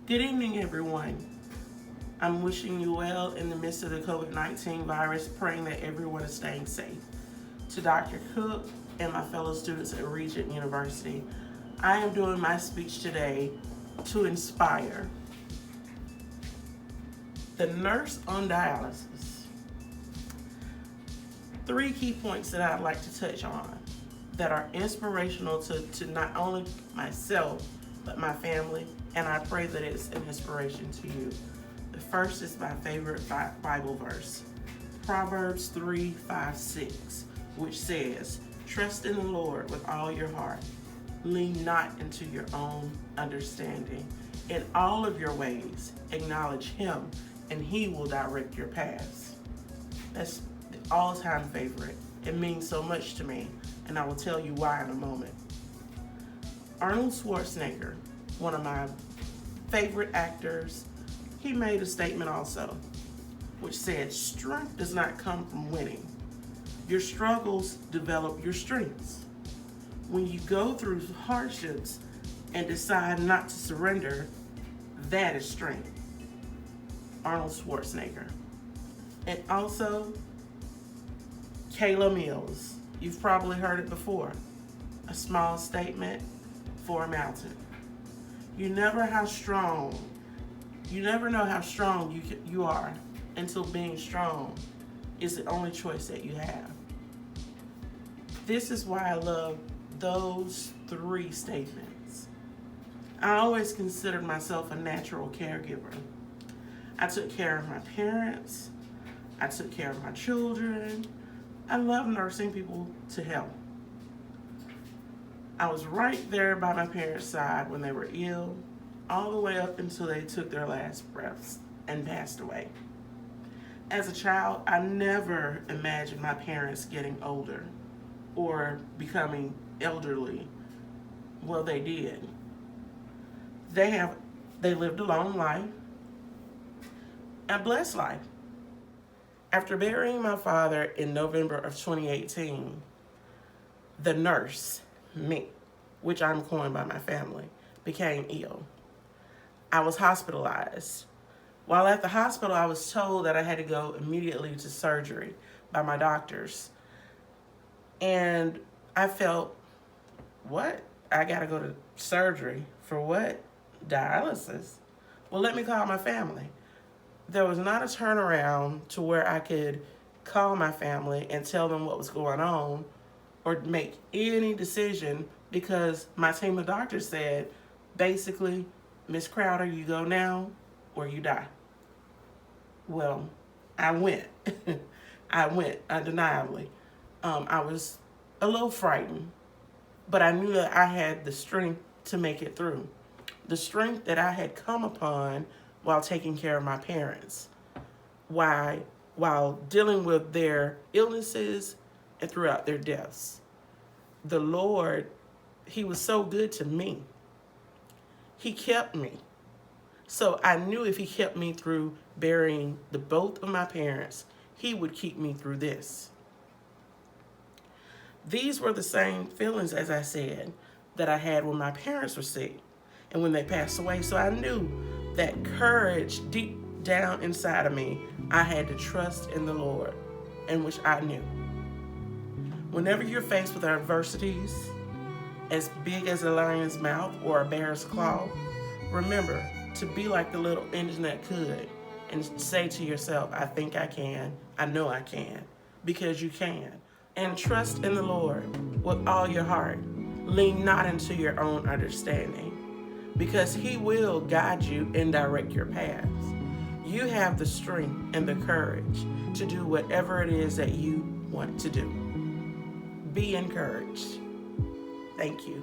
Good evening, everyone. I'm wishing you well in the midst of the COVID-19 virus, praying that everyone is staying safe. To Dr. Cook and my fellow students at Regent University, I am doing my speech today to inspire. The nurse on dialysis. 3 key points that I'd like to touch on that are inspirational to not only myself, but my family, and I pray that it's an inspiration to you. The first is my favorite Bible verse, Proverbs 3:5-6, which says, "Trust in the Lord with all your heart. Lean not into your own understanding. In all of your ways, acknowledge Him, and He will direct your paths." That's the all-time favorite. It means so much to me, and I will tell you why in a moment. Arnold Schwarzenegger, one of my favorite actors, he made a statement also, which said, "Strength does not come from winning. Your struggles develop your strengths. When you go through hardships and decide not to surrender, that is strength." Arnold Schwarzenegger. And also, Kayla Mills. You've probably heard it before. A small statement for a mountain. You never know how strong you are until being strong is the only choice that you have. This is why I love those 3 statements. I always considered myself a natural caregiver. I took care of my parents. I took care of my children. I love nursing people to health. I was right there by my parents' side when they were ill, all the way up until they took their last breaths and passed away. As a child, I never imagined my parents getting older or becoming elderly. Well, they did. They lived a long life, a blessed life. After burying my father in November of 2018, the nurse, me, which I'm coined by my family, became ill. I was hospitalized. While at the hospital, I was told that I had to go immediately to surgery by my doctors. And I felt, what? I gotta go to surgery for what? Dialysis? Well, let me call my family. There was not a turnaround to where I could call my family and tell them what was going on or make any decision, because my team of doctors said, basically, "Miss Crowder, you go now or you die." Well, I went. I went, undeniably. I was a little frightened, but I knew that I had the strength to make it through. The strength that I had come upon while taking care of my parents, while dealing with their illnesses and throughout their deaths. The Lord, He was so good to me. He kept me. So I knew if He kept me through burying both of my parents, He would keep me through this. These were the same feelings, as I said, that I had when my parents were sick and when they passed away. So I knew that courage deep down inside of me, I had to trust in the Lord, and which I knew. Whenever you're faced with adversities as big as a lion's mouth or a bear's claw, remember to be like the little engine that could and say to yourself, "I think I can, I know I can," because you can. And trust in the Lord with all your heart. Lean not into your own understanding, because He will guide you and direct your paths. You have the strength and the courage to do whatever it is that you want to do. Be encouraged. Thank you.